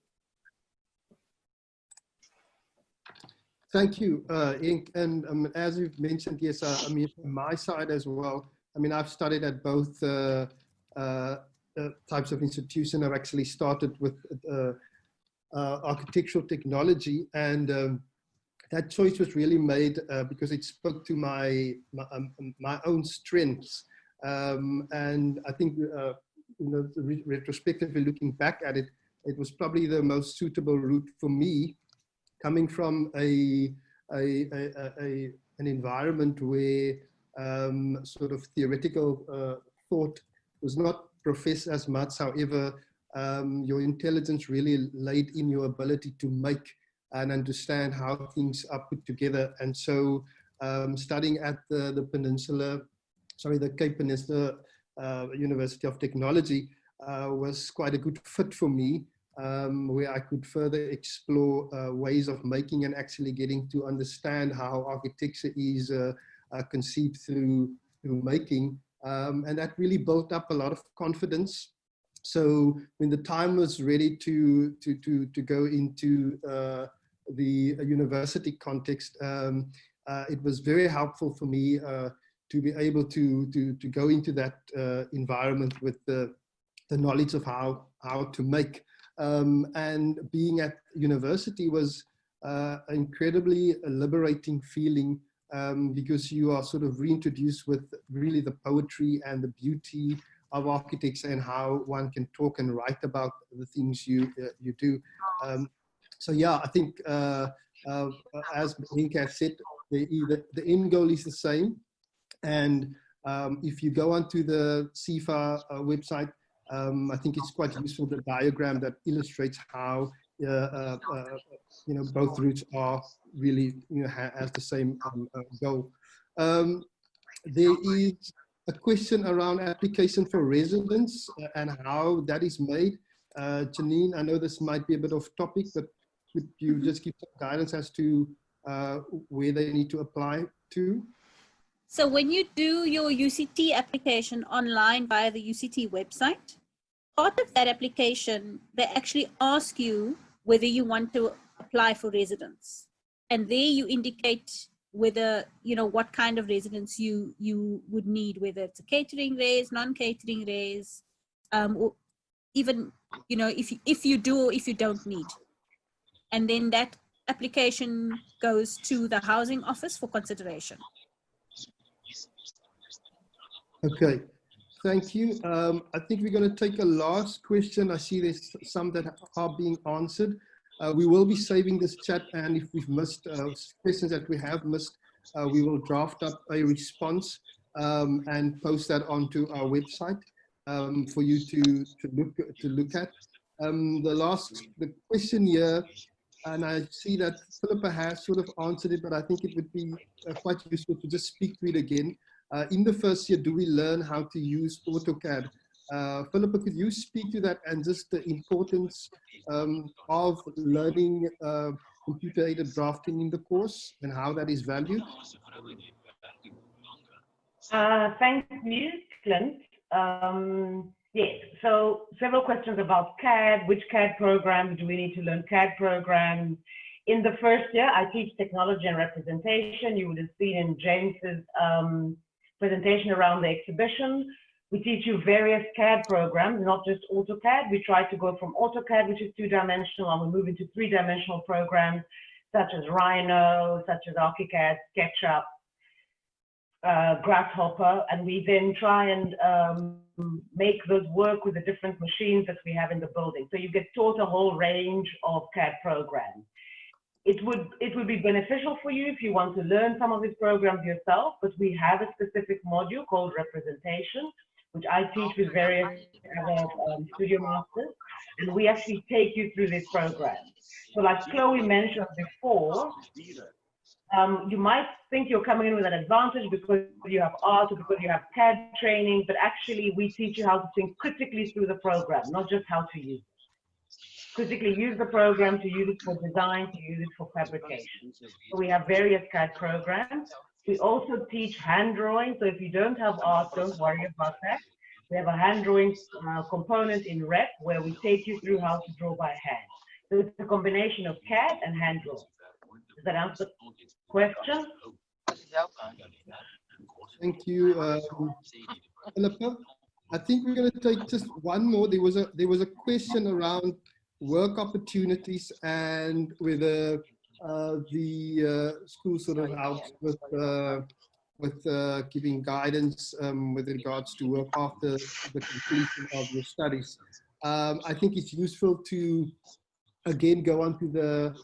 Thank you, Henk. And as you've mentioned, yes, I mean, from my side as well, I mean, I've studied at both types of institution. I've actually started with architectural technology, and that choice was really made because it spoke to my own strengths. And I think, retrospectively looking back at it, it was probably the most suitable route for me. coming from an environment where sort of theoretical thought was not professed as much. However, your intelligence really laid in your ability to make and understand how things are put together. And so studying at the Cape Peninsula University of Technology was quite a good fit for me, where I could further explore ways of making and actually getting to understand how architecture is conceived through making. And that really built up a lot of confidence. So when the time was ready to go into the university context, it was very helpful for me to be able to go into that environment with the knowledge of how to make. And being at university was an incredibly liberating feeling, because you are sort of reintroduced with really the poetry and the beauty of architects and how one can talk and write about the things you do. So yeah, I think as Inka said, the end goal is the same. And if you go onto the CIFA website, I think it's quite useful, the diagram that illustrates how both routes are really has the same goal. There is a question around application for residence and how that is made. Janine, I know this might be a bit off topic, but could you just give some guidance as to where they need to apply to? So when you do your UCT application online via the UCT website, part of that application, they actually ask you whether you want to apply for residence. And there you indicate whether, what kind of residence you would need, whether it's a catering raise, non-catering raise, or even, if you do or if you don't need. And then that application goes to the housing office for consideration. Okay, thank you. I think we're going to take a last question. I see there's some that are being answered. We will be saving this chat, and if we've missed questions that we have missed, we will draft up a response and post that onto our website for you to look at. The question here, and I see that Philippa has sort of answered it, but I think it would be quite useful to just speak to it again. In the first year, do we learn how to use AutoCAD? Philippa, could you speak to that and just the importance of learning computer-aided drafting in the course and how that is valued? Thank you, Clint. Yes, so several questions about CAD. Which CAD program? Do we need to learn CAD programs? In the first year, I teach technology and representation. You would have seen in James's presentation around the exhibition. We teach you various CAD programs, not just AutoCAD. We try to go from AutoCAD, which is two-dimensional, and we move into three-dimensional programs such as Rhino, such as ArchiCAD, SketchUp, Grasshopper, and we then try and make those work with the different machines that we have in the building. So you get taught a whole range of CAD programs. It would be beneficial for you if you want to learn some of these programs yourself, but we have a specific module called representation, which I teach with various other studio masters, and we actually take you through this program. So like Chloe mentioned before, you might think you're coming in with an advantage because you have art or because you have CAD training, but actually we teach you how to think critically through the program, not just how to use it. Critically use the program, to use it for design, to use it for fabrication. So we have various CAD programs. We also teach hand drawing. So if you don't have art, don't worry about that. We have a hand drawing component in Rep where we take you through how to draw by hand. So it's a combination of CAD and hand drawing. Does that answer the question? Thank you, Philippa. I think we're going to take just one more. There was a question around work opportunities and whether the school sort of helps with giving guidance with regards to work after the completion of your studies. I think it's useful to again go onto the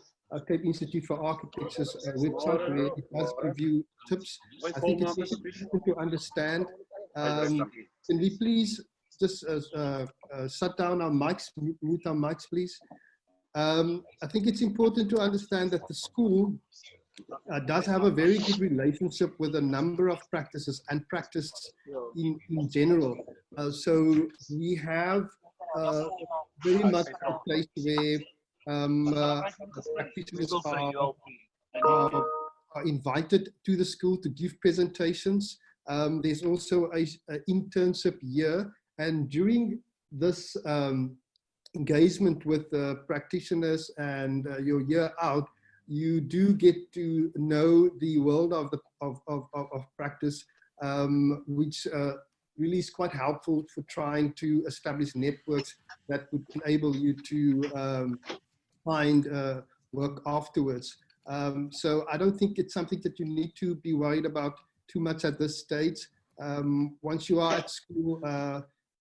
Cape Institute for Architecture's website, where it does give you tips. I think it's important to understand. Can we please just shut down our mics, mute our mics, please? I think it's important to understand that the school does have a very good relationship with a number of practices and practice in general. So we have very much a place where practitioners are invited to the school to give presentations. There's also an internship year, and during this engagement with practitioners and your year out, you do get to know the world of practice, which really is quite helpful for trying to establish networks that would enable you to find work afterwards. So I don't think it's something that you need to be worried about too much at this stage. Once you are at school,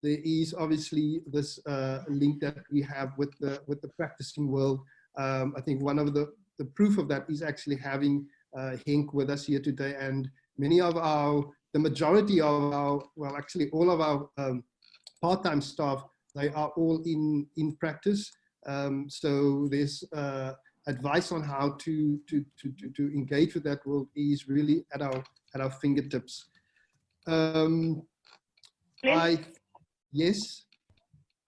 there is obviously this link that we have with the practicing world. I think one of the proof of that is actually having Henk with us here today, and the majority of our, well, actually all of our part-time staff, they are all in practice. So there's advice on how to engage with that world is really at our fingertips. Yes.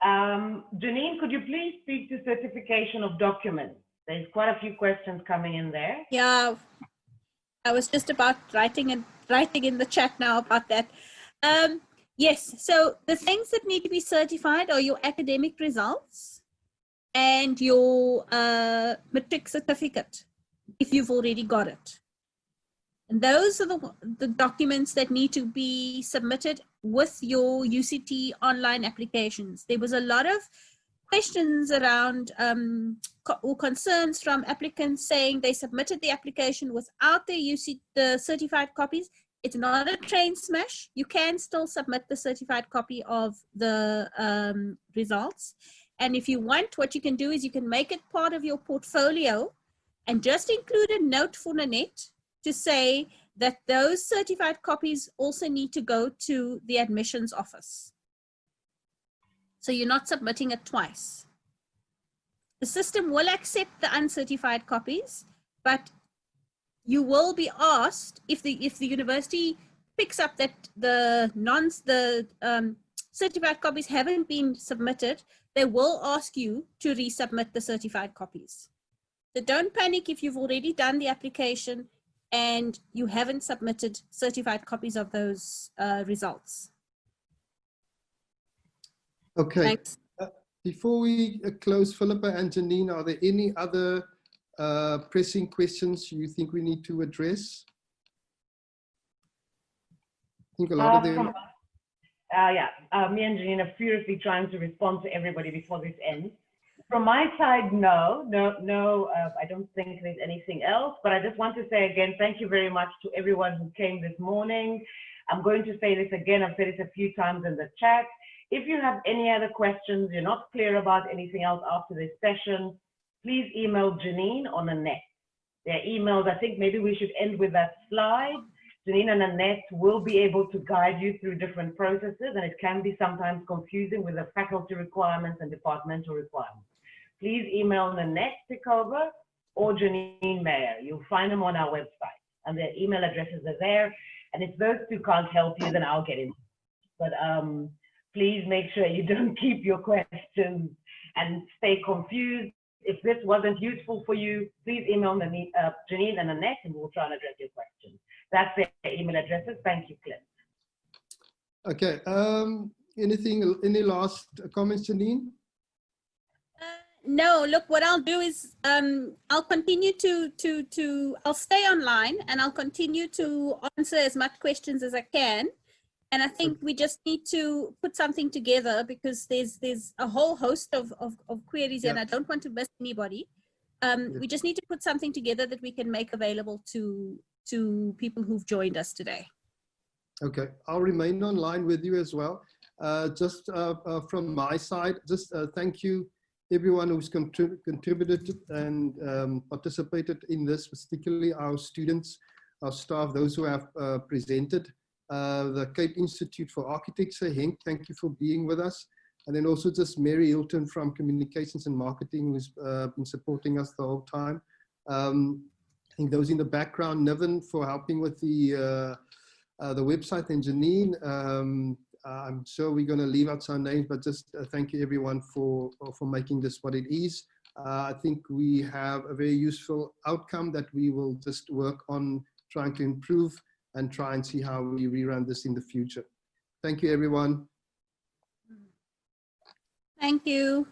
Janine, could you please speak to certification of documents? There's quite a few questions coming in there. Yeah, I was just about writing in the chat now about that. Yes, so the things that need to be certified are your academic results and your matric certificate, if you've already got it. And those are the documents that need to be submitted with your UCT online applications. There was a lot of questions around or concerns from applicants saying they submitted the application without the certified copies. It's not a train smash. You can still submit the certified copy of the results. And if you want, what you can do is you can make it part of your portfolio and just include a note for Nanette to say that those certified copies also need to go to the admissions office. So you're not submitting it twice. The system will accept the uncertified copies, but you will be asked if the university picks up that the certified copies haven't been submitted, they will ask you to resubmit the certified copies. So don't panic if you've already done the application and you haven't submitted certified copies of those results. Okay. Thanks. Before we close, Philippa and Janine, are there any other pressing questions you think we need to address? I think a lot of them. Me and Janine are furiously trying to respond to everybody before this ends. From my side, no, I don't think there's anything else, but I just want to say again, thank you very much to everyone who came this morning. I'm going to say this again, I've said it a few times in the chat. If you have any other questions, you're not clear about anything else after this session, please email Janine or Nanette. Their emails, I think maybe we should end with that slide. Janine and Nanette will be able to guide you through different processes, and it can be sometimes confusing with the faculty requirements and departmental requirements. Please email Nanette Pickover or Janine Meyer. You'll find them on our website, and their email addresses are there. And if those two can't help you, then I'll get in. But please make sure you don't keep your questions and stay confused. If this wasn't useful for you, please email Janine and Nanette, and we'll try and address your questions. That's their email addresses. Thank you, Clint. Okay. Any last comments, Janine? No, look, what I'll do is I'll continue I'll stay online and I'll continue to answer as much questions as I can. And I think we just need to put something together because there's a whole host of queries and I don't want to miss anybody. We just need to put something together that we can make available to people who've joined us today. Okay, I'll remain online with you as well. Just from my side, just thank you everyone who's contributed and participated in this, particularly our students, our staff, those who have presented. The Cape Institute for Architecture, Henk, thank you for being with us. And then also just Mary Hilton from Communications and Marketing, who's been supporting us the whole time. I think those in the background, Niven for helping with the website, and Janine. I'm sure we're going to leave out some names, but just thank you everyone for making this what it is. I think we have a very useful outcome that we will just work on trying to improve and try and see how we rerun this in the future. Thank you, everyone. Thank you.